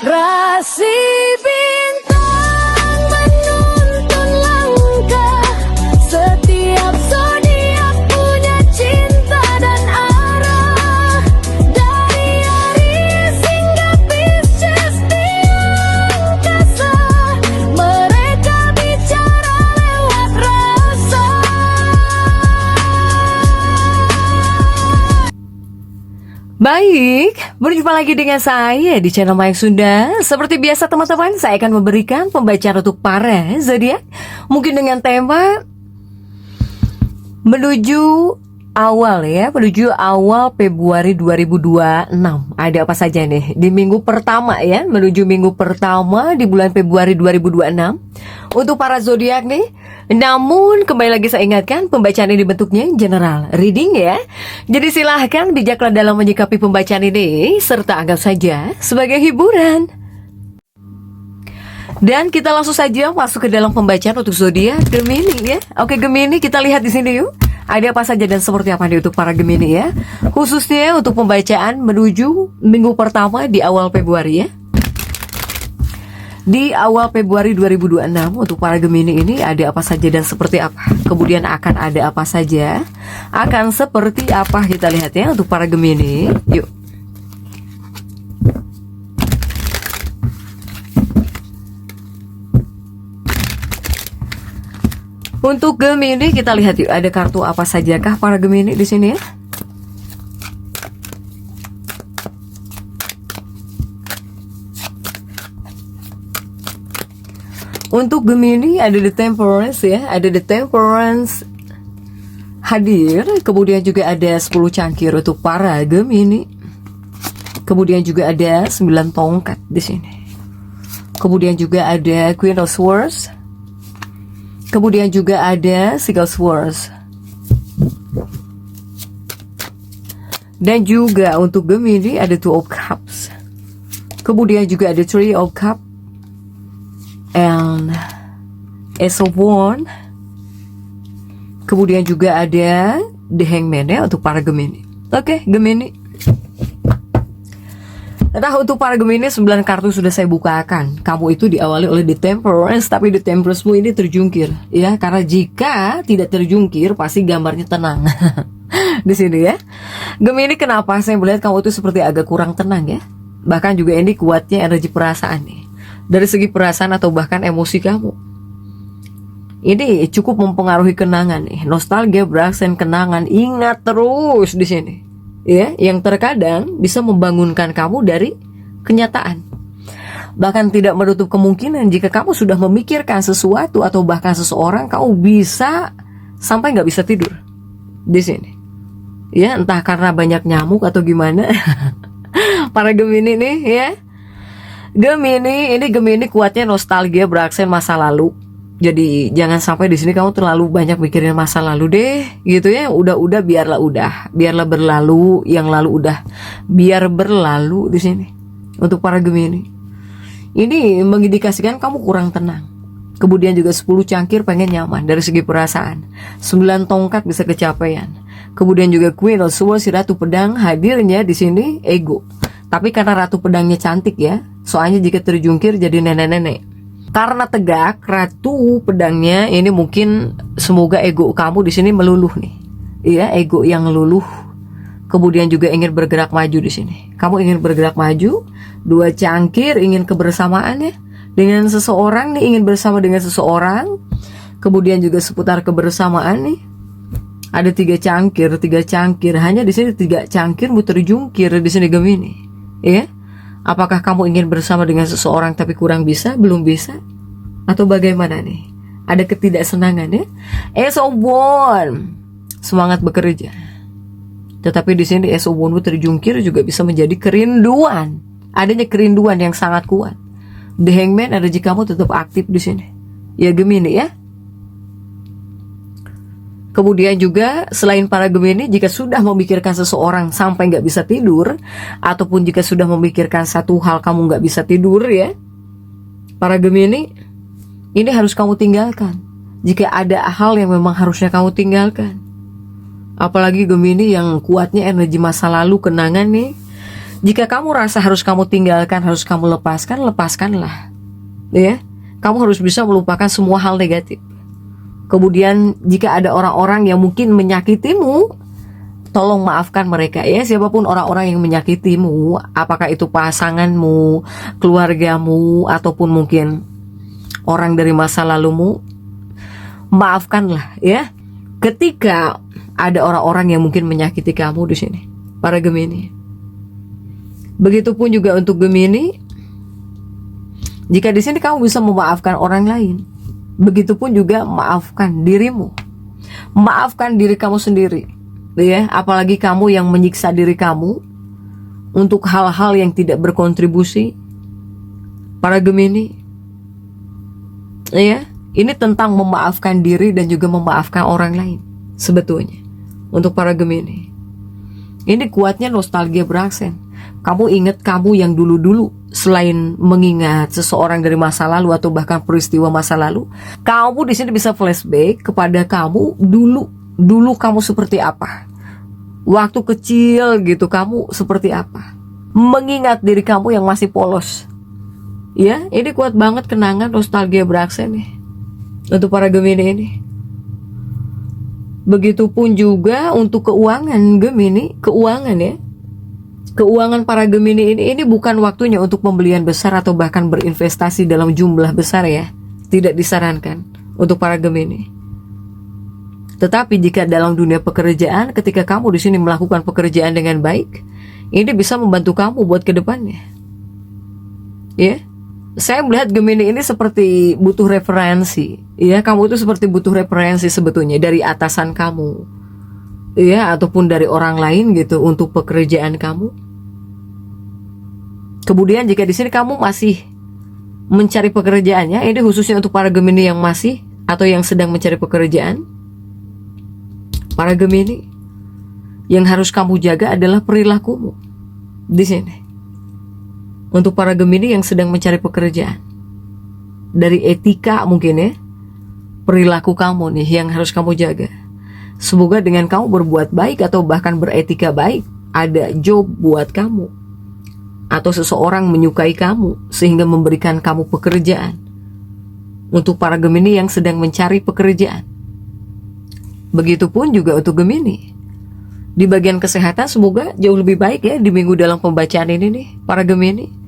Rasi bintang menuntun langkah, setiap zodiak punya cinta dan arah. Dari Aries hingga Pisces di angkasa, mereka bicara lewat rasa. Baik, berjumpa lagi dengan saya di channel Mayang Sunda. Seperti biasa teman-teman, saya akan memberikan pembacaan untuk para zodiak, mungkin dengan tema menuju awal Februari 2026. Ada apa saja nih di minggu pertama ya, menuju minggu pertama di bulan Februari 2026 untuk para zodiak nih. Namun kembali lagi saya ingatkan, pembacaan ini bentuknya general reading ya. Jadi silahkan bijaklah dalam menyikapi pembacaan ini, serta anggap saja sebagai hiburan. Dan kita langsung saja masuk ke dalam pembacaan untuk zodiak Gemini ya. Oke Gemini, kita lihat di sini yuk. Ada apa saja dan seperti apa nih untuk para Gemini ya. Khususnya untuk pembacaan menuju minggu pertama di awal Februari ya. Di awal Februari 2026 untuk para Gemini ini ada apa saja dan seperti apa. Kemudian akan ada apa saja, akan seperti apa, kita lihat ya untuk para Gemini. Yuk. Untuk Gemini kita lihat yuk, ada kartu apa sajakah para Gemini di sini ya. Untuk Gemini ada The Temperance ya, ada The Temperance hadir, kemudian juga ada 10 cangkir untuk para Gemini. Kemudian juga ada 9 tongkat di sini. Kemudian juga ada Queen of Swords. Kemudian juga ada Six of Swords. Dan juga untuk Gemini ada Two of Cups. Kemudian juga ada Three of Cups and Ace of Wands. Kemudian juga ada The Hangman ya untuk para Gemini. Oke, Gemini. Nah, untuk para Gemini 9 kartu sudah saya bukakan. Kamu itu diawali oleh The Temperance, tapi The Temperance-mu ini terjungkir ya, karena jika tidak terjungkir pasti gambarnya tenang. Di sini ya. Gemini, kenapa saya melihat kamu itu seperti agak kurang tenang ya? Bahkan juga ini kuatnya energi perasaan nih. Dari segi perasaan atau bahkan emosi kamu, ini cukup mempengaruhi kenangan nih. Nostalgia, berasen kenangan, ingat terus di sini ya, yang terkadang bisa membangunkan kamu dari kenyataan. Bahkan tidak menutup kemungkinan jika kamu sudah memikirkan sesuatu atau bahkan seseorang, kamu bisa sampai nggak bisa tidur di sini ya, entah karena banyak nyamuk atau gimana. Para Gemini nih ya. Gemini kuatnya nostalgia, beraksen masa lalu. Jadi jangan sampai di sini kamu terlalu banyak mikirin masa lalu deh, gitu ya. Udah biarlah berlalu, yang lalu udah, biar berlalu di sini. Untuk para Gemini, ini mengindikasikan kamu kurang tenang. Kemudian juga 10 cangkir pengen nyaman dari segi perasaan. 9 tongkat bisa kecapean. Kemudian juga Queen of Swords, si Ratu Pedang hadirnya di sini ego. Tapi karena Ratu Pedangnya cantik ya, soalnya jika terjungkir jadi nenek-nenek. Karena tegak Ratu Pedangnya ini, mungkin semoga ego kamu di sini meluluh nih. Iya, ego yang luluh. Kemudian juga ingin bergerak maju di sini. Kamu ingin bergerak maju, 2 cangkir ingin kebersamaan ya. Dengan seseorang nih, ingin bersama dengan seseorang. Kemudian juga seputar kebersamaan nih. Ada 3 cangkir. Hanya di sini 3 cangkir terjungkir di sini Gemini. Ya, apakah kamu ingin bersama dengan seseorang tapi kurang bisa, belum bisa, atau bagaimana nih? Ada ketidaksenangan ya. Ace of Wands, semangat bekerja. Tetapi di sini Ace of Wands terjungkir juga bisa menjadi kerinduan. Adanya kerinduan yang sangat kuat. The Hangman, energi kamu tetap aktif di sini. Ya Gemini ya. Kemudian juga selain para Gemini, jika sudah memikirkan seseorang sampai nggak bisa tidur, ataupun jika sudah memikirkan satu hal kamu nggak bisa tidur ya, para Gemini, ini harus kamu tinggalkan. Jika ada hal yang memang harusnya kamu tinggalkan. Apalagi Gemini yang kuatnya energi masa lalu, kenangan nih. Jika kamu rasa harus kamu tinggalkan, harus kamu lepaskan, lepaskanlah. Ya, kamu harus bisa melupakan semua hal negatif. Kemudian jika ada orang-orang yang mungkin menyakitimu, tolong maafkan mereka ya. Siapapun orang-orang yang menyakitimu, apakah itu pasanganmu, keluargamu, ataupun mungkin orang dari masa lalumu, maafkanlah ya. Ketika ada orang-orang yang mungkin menyakiti kamu di sini, para Gemini. Begitupun juga untuk Gemini. Jika di sini kamu bisa memaafkan orang lain, begitupun juga maafkan dirimu. Maafkan diri kamu sendiri. Ya, apalagi kamu yang menyiksa diri kamu untuk hal-hal yang tidak berkontribusi. Para Gemini. Ya, ini tentang memaafkan diri dan juga memaafkan orang lain sebetulnya. Untuk para Gemini. Ini kuatnya nostalgia beraksen. Kamu ingat kamu yang dulu-dulu, selain mengingat seseorang dari masa lalu atau bahkan peristiwa masa lalu, kamu di sini bisa flashback kepada kamu dulu kamu seperti apa. Waktu kecil gitu kamu seperti apa. Mengingat diri kamu yang masih polos. Ya, ini kuat banget kenangan nostalgia beraksen nih untuk para Gemini ini. Begitupun juga untuk keuangan Gemini, keuangan ya. Keuangan para Gemini ini bukan waktunya untuk pembelian besar atau bahkan berinvestasi dalam jumlah besar ya. Tidak disarankan untuk para Gemini. Tetapi jika dalam dunia pekerjaan, ketika kamu di sini melakukan pekerjaan dengan baik, ini bisa membantu kamu buat ke depannya. Ya. Saya melihat Gemini ini seperti butuh referensi. Ya, kamu itu seperti butuh referensi sebetulnya dari atasan kamu. Ya, ataupun dari orang lain gitu untuk pekerjaan kamu. Kemudian jika di sini kamu masih mencari pekerjaannya, ini khususnya untuk para Gemini yang masih atau yang sedang mencari pekerjaan. Para Gemini, yang harus kamu jaga adalah perilakumu di sini. Untuk para Gemini yang sedang mencari pekerjaan, dari etika mungkin ya, perilaku kamu nih yang harus kamu jaga. Semoga dengan kamu berbuat baik atau bahkan beretika baik, ada job buat kamu. Atau seseorang menyukai kamu sehingga memberikan kamu pekerjaan. Untuk para Gemini yang sedang mencari pekerjaan. Begitupun juga untuk Gemini. Di bagian kesehatan semoga jauh lebih baik ya di minggu dalam pembacaan ini nih para Gemini.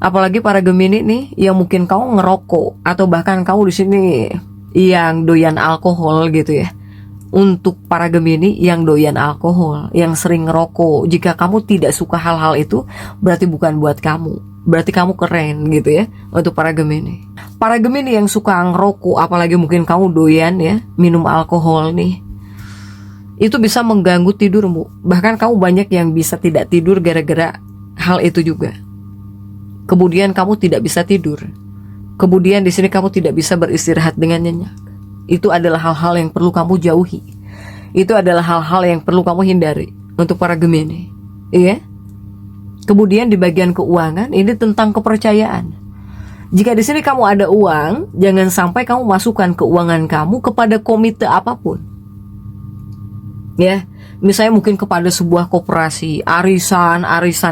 Apalagi para Gemini nih yang mungkin kamu ngerokok atau bahkan kamu di sini yang doyan alkohol gitu ya. Untuk para Gemini yang doyan alkohol, yang sering ngerokok, jika kamu tidak suka hal-hal itu, berarti bukan buat kamu. Berarti kamu keren gitu ya. Untuk para Gemini. Para Gemini yang suka ngerokok, apalagi mungkin kamu doyan ya minum alkohol nih, itu bisa mengganggu tidurmu. Bahkan kamu banyak yang bisa tidak tidur gara-gara hal itu juga. Kemudian kamu tidak bisa tidur. Kemudian di sini kamu tidak bisa beristirahat dengan nyenyak. Itu adalah hal-hal yang perlu kamu jauhi. Itu adalah hal-hal yang perlu kamu hindari untuk para Gemini. Iya. Kemudian di bagian keuangan ini tentang kepercayaan. Jika di sini kamu ada uang, jangan sampai kamu masukkan keuangan kamu kepada komite apapun. Ya, misalnya mungkin kepada sebuah koperasi, arisan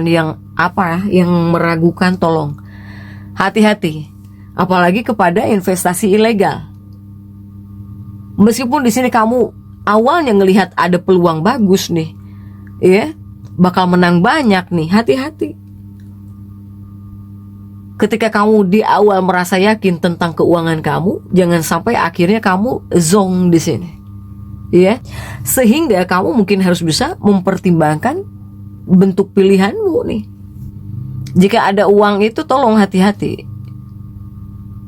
yang apa ya, yang meragukan, tolong hati-hati. Apalagi kepada investasi ilegal. Meskipun di sini kamu awalnya ngelihat ada peluang bagus nih, ya, bakal menang banyak nih, hati-hati. Ketika kamu di awal merasa yakin tentang keuangan kamu, jangan sampai akhirnya kamu zong di sini, ya. Sehingga kamu mungkin harus bisa mempertimbangkan bentuk pilihanmu nih. Jika ada uang itu, tolong hati-hati.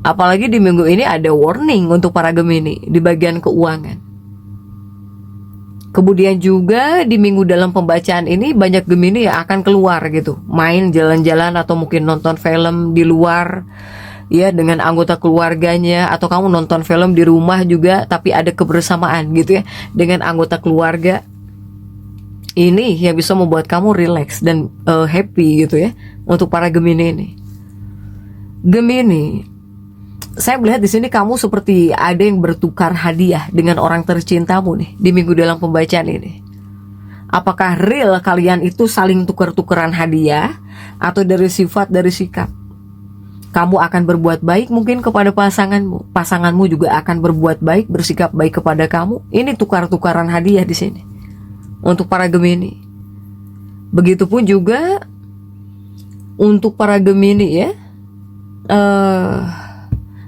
Apalagi di minggu ini ada warning untuk para Gemini di bagian keuangan. Kemudian juga di minggu dalam pembacaan ini banyak Gemini yang akan keluar gitu, main jalan-jalan atau mungkin nonton film di luar ya dengan anggota keluarganya, atau kamu nonton film di rumah juga tapi ada kebersamaan gitu ya dengan anggota keluarga. Ini yang bisa membuat kamu relax dan happy gitu ya untuk para Gemini ini. Gemini, saya melihat di sini kamu seperti ada yang bertukar hadiah dengan orang tercintamu nih di minggu dalam pembacaan ini. Apakah real kalian itu saling tukar-tukaran hadiah, atau dari sifat, dari sikap? Kamu akan berbuat baik mungkin kepada pasanganmu, pasanganmu juga akan berbuat baik, bersikap baik kepada kamu. Ini tukar-tukaran hadiah di sini untuk para Gemini. Begitupun juga untuk para Gemini ya.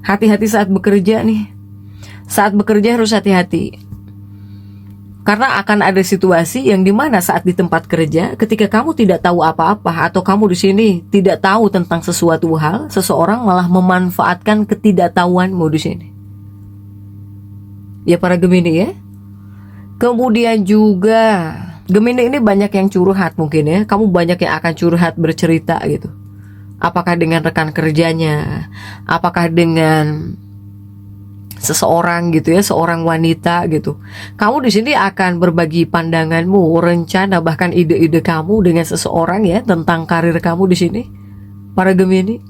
Hati-hati saat bekerja nih. Saat bekerja harus hati-hati. Karena akan ada situasi yang dimana saat di tempat kerja, ketika kamu tidak tahu apa-apa atau kamu di sini tidak tahu tentang sesuatu hal, seseorang malah memanfaatkan ketidaktahuanmu di sini. Ya para Gemini ya. Kemudian juga Gemini ini banyak yang curhat mungkin ya. Kamu banyak yang akan curhat, bercerita gitu. Apakah dengan rekan kerjanya, apakah dengan seseorang gitu ya, seorang wanita gitu. Kamu di sini akan berbagi pandanganmu, rencana, bahkan ide-ide kamu dengan seseorang ya, tentang karir kamu di sini. Para Gemini.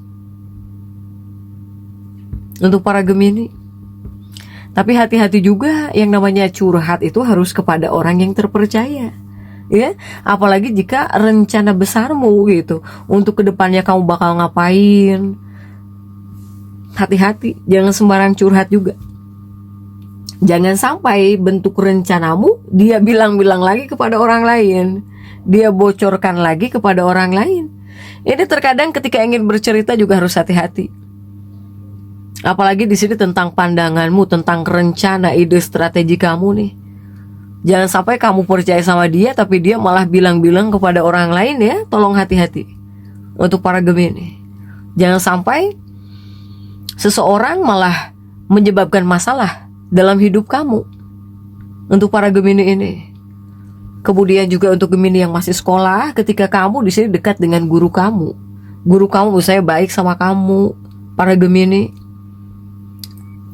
Untuk para Gemini. Tapi hati-hati juga, yang namanya curhat itu harus kepada orang yang terpercaya. Ya, apalagi jika rencana besarmu gitu, untuk kedepannya kamu bakal ngapain. Hati-hati, jangan sembarang curhat juga. Jangan sampai bentuk rencanamu dia bilang-bilang lagi kepada orang lain, dia bocorkan lagi kepada orang lain. Ini terkadang ketika ingin bercerita juga harus hati-hati. Apalagi di sini tentang pandanganmu, tentang rencana, ide, strategi kamu nih. Jangan sampai kamu percaya sama dia tapi dia malah bilang-bilang kepada orang lain ya. Tolong hati-hati untuk para Gemini. Jangan sampai seseorang malah menyebabkan masalah dalam hidup kamu. Untuk para Gemini ini. Kemudian juga untuk Gemini yang masih sekolah, ketika kamu di sini dekat dengan guru kamu. Guru kamu misalnya baik sama kamu, para Gemini.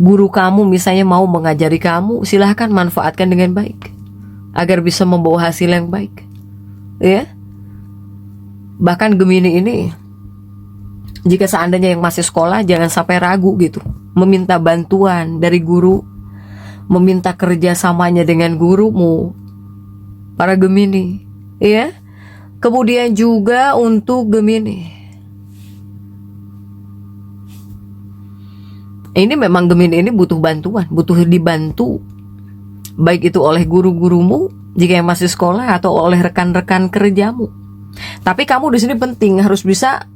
Guru kamu misalnya mau mengajari kamu, silahkan manfaatkan dengan baik agar bisa membawa hasil yang baik. Ya. Bahkan Gemini ini, jika seandainya yang masih sekolah, jangan sampai ragu gitu, meminta bantuan dari guru, meminta kerjasamanya dengan gurumu, para Gemini, ya. Kemudian juga untuk Gemini, ini memang Gemini ini butuh bantuan, butuh dibantu, baik itu oleh guru-gurumu jika yang masih sekolah atau oleh rekan-rekan kerjamu. Tapi kamu di sini penting harus bisa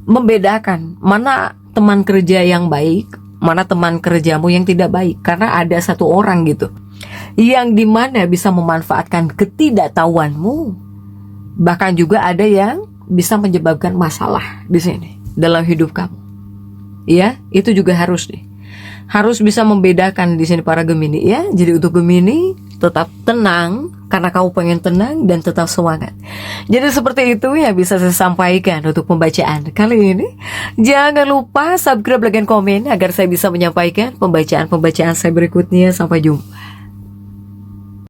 membedakan mana teman kerja yang baik, mana teman kerjamu yang tidak baik. Karena ada satu orang gitu yang dimana bisa memanfaatkan ketidaktahuanmu, bahkan juga ada yang bisa menyebabkan masalah di sini dalam hidup kamu. Ya, itu juga harus bisa membedakan di sini para Gemini ya. Jadi untuk Gemini tetap tenang karena kamu pengen tenang dan tetap semangat. Jadi seperti itu ya bisa saya sampaikan untuk pembacaan kali ini. Jangan lupa subscribe, like, dan komen agar saya bisa menyampaikan pembacaan-pembacaan saya berikutnya. Sampai jumpa.